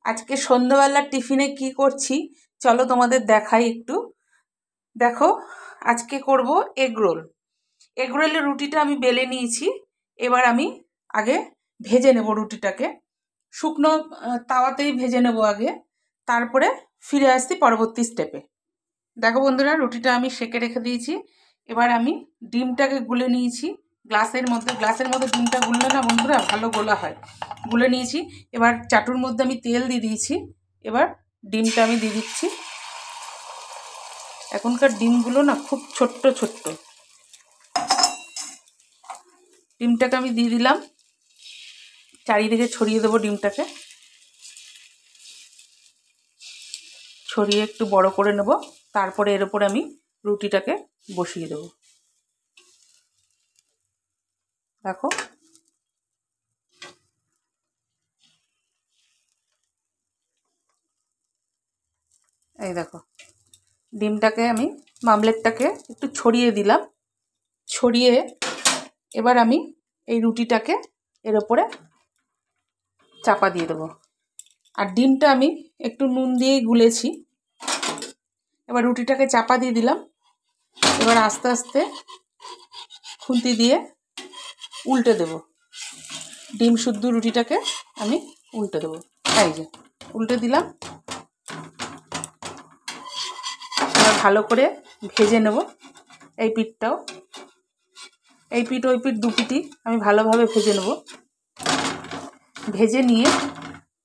আজকে সন্ধ্যাবেলার টিফিনে কি করছি চলো তোমাদের দেখাই একটু। দেখো, আজকে করব এগ রোল। এগ রোলের রুটিটা আমি বেলে নিয়েছি। এবার আমি আগে ভেজে নেব রুটিটাকে, শুকনো তাওয়াতেই ভেজে নেব আগে, তারপরে ফিরে আসছি পরবর্তী স্টেপে। দেখো বন্ধুরা, রুটিটা আমি সেঁকে রেখে দিয়েছি। এবার আমি ডিমটাকে গুলে নিয়েছি গ্লাসের মধ্যে ডিমটা গুললে না বন্ধুরা ভালো গোলা হয়। গুলে নিয়েছি। এবার চাটুর মধ্যে আমি তেল দিয়ে দিয়েছি। এবার ডিমটা আমি দিয়ে দিচ্ছি। এখনকার ডিমগুলো না খুব ছোট্ট ছোট্ট। ডিমটাকে আমি দিয়ে দিলাম, চারিদিকে ছড়িয়ে দেবো ডিমটাকে, ছড়িয়ে একটু বড় করে নেব। তারপরে এর উপরে আমি রুটিটাকে বসিয়ে দেবো। দেখো, এই দেখো ডিমটাকে আমি মামলেটটাকে একটু ছড়িয়ে দিলাম। ছড়িয়ে এবার আমি এই রুটিটাকে এর ওপরে চাপা দিয়ে দেবো। আর ডিমটা আমি একটু নুন দিয়েই গুলেছি। এবার রুটিটাকে চাপা দিয়ে দিলাম। এবার আস্তে আস্তে খুন্তি দিয়ে উল্টে দেব। ডিম শুদ্ধ রুটিটাকে আমি উল্টে দেবো। এই যে উল্টে দিলাম। এবার ভালো করে ভেজে নেব এই পিঠটাও। এই পিঠ ওই পিঠ দু পিঠই আমি ভালোভাবে ভেজে নেব। ভেজে নিয়ে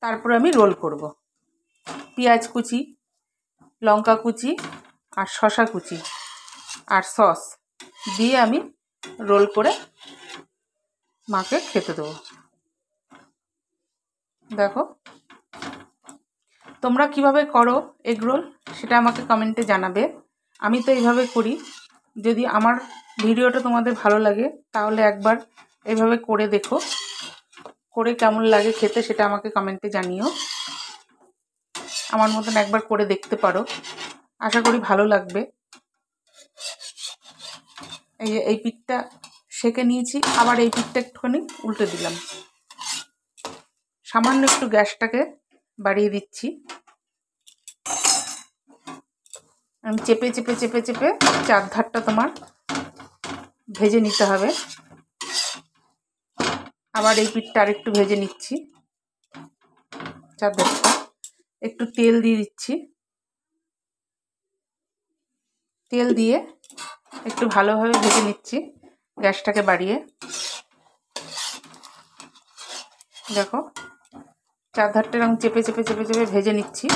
তারপর আমি রোল করব। পেঁয়াজ কুচি, লঙ্কা কুচি আর শসা কুচি আর সস দিয়ে আমি রোল করে মাকে খেতে দেবো। দেখো, তোমরা কিভাবে করো এগ রোল সেটা আমাকে কমেন্টে জানাবে। আমি তো এইভাবে করি। যদি আমার ভিডিওটা তোমাদের ভালো লাগে তাহলে একবার এইভাবে করে দেখো, করে কেমন লাগে খেতে সেটা আমাকে কমেন্টে জানিও। আমার মতন একবার করে দেখতে পারো, আশা করি ভালো লাগবে। এই পিঠটা সেঁকে নিয়েছি, আবার এই পিঠটা একটুখানি উল্টে দিলাম। সামান্য একটু গ্যাসটাকে বাড়িয়ে দিচ্ছি। আমি চেপে চেপে চেপে চেপে চারধারটা তোমার ভেজে নিতে হবে। আবার এই পিঠটা আরেকটু ভেজে নিচ্ছি। চারধারটা একটু তেল দিয়ে দিচ্ছি। তেল দিয়ে একটু ভালোভাবে ভেজে নিচ্ছি গ্যাসটাকে বাড়িয়ে। দেখো, চারধারটা আমি চেপে চেপে চেপে চেপে ভেজে নিচ্ছি।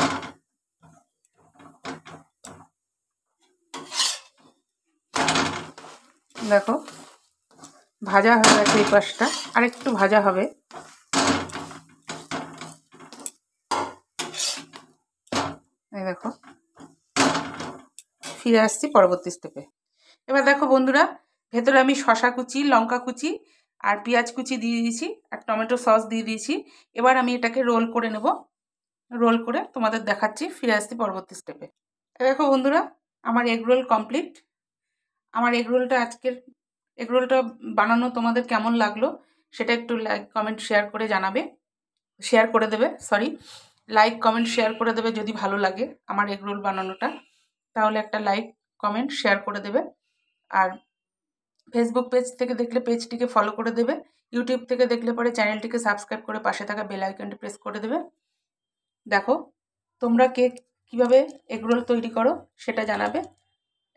দেখো, ভাজা হয়ে গেছে এই পাশটা, আরেকটু ভাজা হবে। এই দেখো, ফিরে আসছি পরবর্তী স্টেপে। এবার দেখো বন্ধুরা, ভেতরে আমি শসা কুচি, লঙ্কা কুচি আর পেঁয়াজ কুচি দিয়ে দিয়েছি আর টমেটো সস দিয়ে দিয়েছি। এবার আমি এটাকে রোল করে নেব। রোল করে তোমাদের দেখাচ্ছি, ফিরে আসছি পরবর্তী স্টেপে। দেখো বন্ধুরা, আমার এগ রোল কমপ্লিট। আমার এগ রোলটা বানানো তোমাদের কেমন লাগলো সেটা একটু লাইক কমেন্ট শেয়ার করে জানাবে। শেয়ার করে দেবে, লাইক কমেন্ট শেয়ার করে দেবে যদি ভালো লাগে আমার এগ রোল বানানোটা। তাহলে একটা লাইক কমেন্ট শেয়ার করে দেবে। আর ফেসবুক পেজ থেকে দেখলে পেজটিকে ফলো করে দেবে। ইউটিউব থেকে দেখলে পরে চ্যানেলটিকে সাবস্ক্রাইব করে পাশে থাকা বেল আইকনটি প্রেস করে দেবে। দেখো, তোমরা কীভাবে এগ রোল তৈরি করো সেটা জানাবে।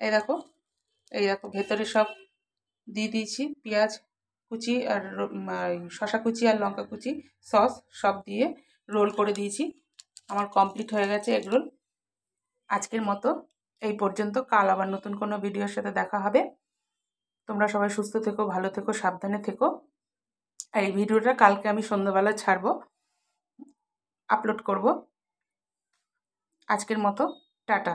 এই দেখো ভেতরে সব দিয়ে দিয়েছি, পেঁয়াজ কুচি আর শসা কুচি আর লঙ্কা কুচি, সস সব দিয়ে রোল করে দিয়েছি। আমার কমপ্লিট হয়ে গেছে এগ রোল। আজকের মতো এই পর্যন্ত। কাল আবার নতুন কোনো ভিডিওর সাথে দেখা হবে। তোমরা সবাই সুস্থ থেকো, ভালো থেকো, সাবধানে থেকো। আর এই ভিডিওটা কালকে আমি সন্ধ্যাবেলা ছাড়বো, আপলোড করব। আজকের মতো টাটা।